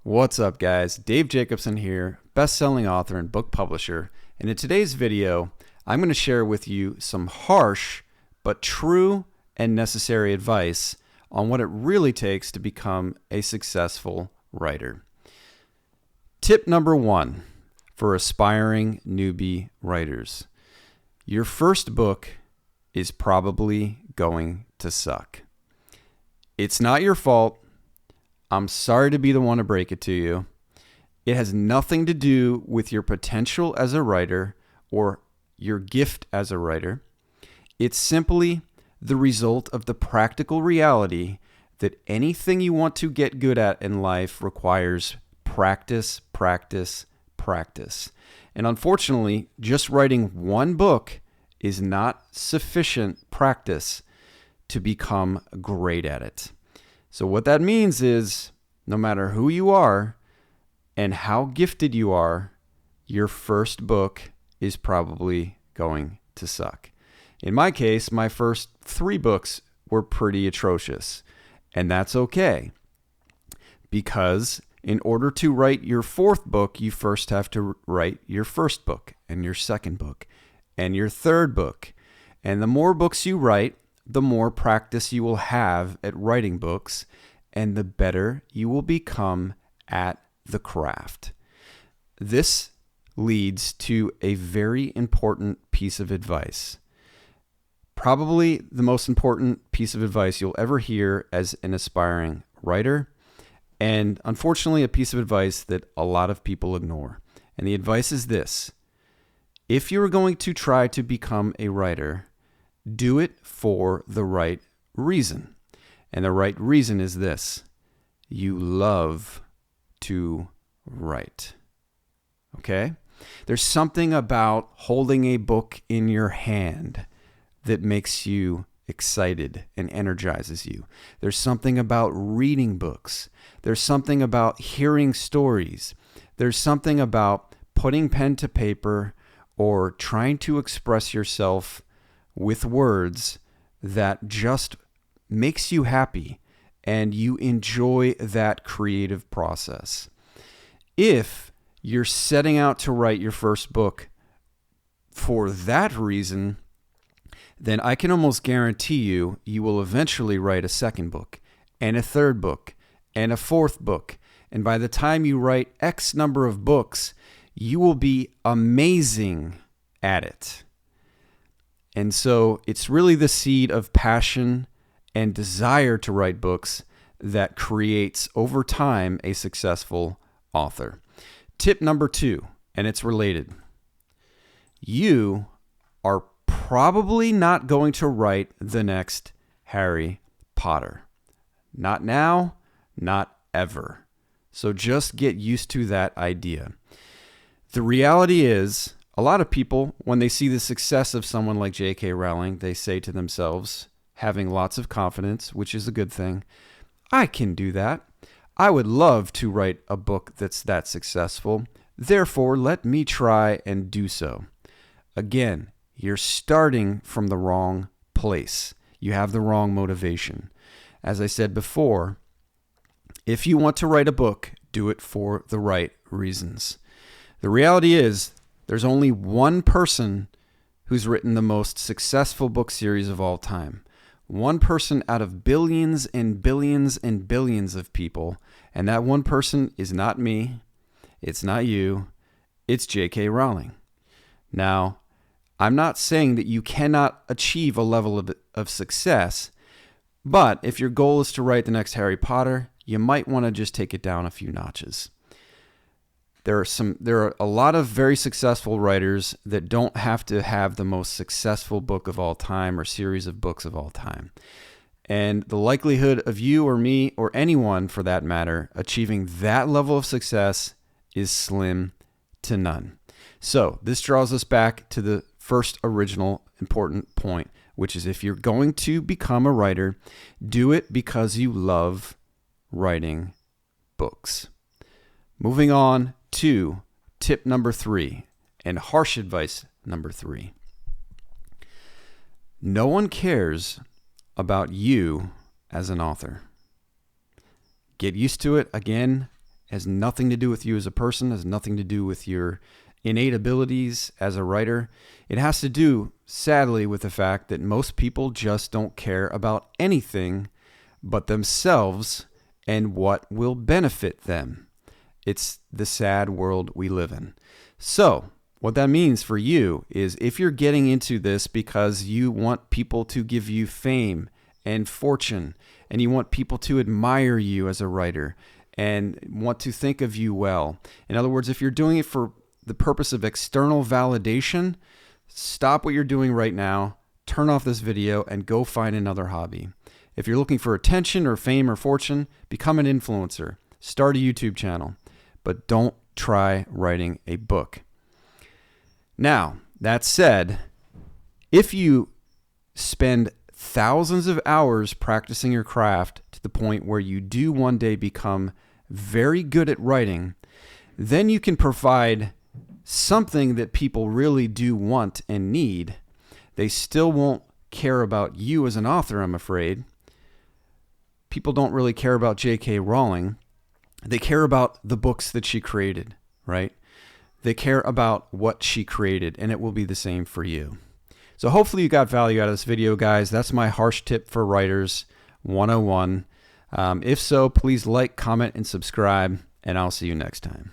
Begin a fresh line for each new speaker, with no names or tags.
What's up, guys? Dave Jacobson here, best-selling author and book publisher. And in today's video, I'm going to share with you some harsh but true and necessary advice on what it really takes to become a successful writer. Tip number 1 for aspiring newbie writers. Your first book is probably going to suck. It's not your fault. I'm sorry to be the one to break it to you. It has nothing to do with your potential as a writer or your gift as a writer. It's simply the result of the practical reality that anything you want to get good at in life requires practice, practice, practice. And unfortunately, just writing one book is not sufficient practice to become great at it. So what that means is no matter who you are and how gifted you are, your first book is probably going to suck. In my case, my first 3 books were pretty atrocious, and that's okay. Because in order to write your 4th book, you first have to write your first book and your second book and your third book. And the more books you write, the more practice you will have at writing books, and the better you will become at the craft. This leads to a very important piece of advice. Probably the most important piece of advice you'll ever hear as an aspiring writer, and unfortunately a piece of advice that a lot of people ignore. And the advice is this: if you're going to try to become a writer, do it for the right reason. And the right reason is this: you love to write. Okay? There's something about holding a book in your hand that makes you excited and energizes you. There's something about reading books. There's something about hearing stories. There's something about putting pen to paper or trying to express yourself with words that just makes you happy and you enjoy that creative process. If you're setting out to write your first book for that reason, then I can almost guarantee you will eventually write a second book and a third book and a 4th book. And by the time you write X number of books, you will be amazing at it. And so it's really the seed of passion and desire to write books that creates over time a successful author. Tip number 2, and it's related. You are probably not going to write the next Harry Potter. Not now, not ever. So just get used to that idea. The reality is, a lot of people, when they see the success of someone like J.K. Rowling, they say to themselves, having lots of confidence, which is a good thing, I can do that. I would love to write a book that's that successful. Therefore, let me try and do so. Again, you're starting from the wrong place. You have the wrong motivation. As I said before, if you want to write a book, do it for the right reasons. The reality is, there's only one person who's written the most successful book series of all time. One person out of billions and billions and billions of people. And that one person is not me. It's not you. It's J.K. Rowling. Now, I'm not saying that you cannot achieve a level of success, but if your goal is to write the next Harry Potter, you might want to just take it down a few notches. There are a lot of very successful writers that don't have to have the most successful book of all time or series of books of all time. And the likelihood of you or me or anyone for that matter achieving that level of success is slim to none. So this draws us back to the first original important point, which is if you're going to become a writer, do it because you love writing books. Moving on to tip number 3 and harsh advice number 3. No one cares about you as an author. Get used to it again has nothing to do with you as a person, has nothing to do with your innate abilities as a writer. It has to do, sadly, with the fact that most people just don't care about anything but themselves and what will benefit them. It's the sad world we live in. So, what that means for you is if you're getting into this because you want people to give you fame and fortune, and you want people to admire you as a writer and want to think of you well. In other words, if you're doing it for the purpose of external validation, stop what you're doing right now, turn off this video, and go find another hobby. If you're looking for attention or fame or fortune, become an influencer. Start a YouTube channel, but don't try writing a book. Now, that said, if you spend thousands of hours practicing your craft to the point where you do one day become very good at writing, then you can provide something that people really do want and need. They still won't care about you as an author, I'm afraid. People don't really care about J.K. Rowling. They care about the books that she created, right? They care about what she created, and it will be the same for you. So hopefully you got value out of this video, guys. That's my harsh tip for writers 101. If so, please like, comment, and subscribe, and I'll see you next time.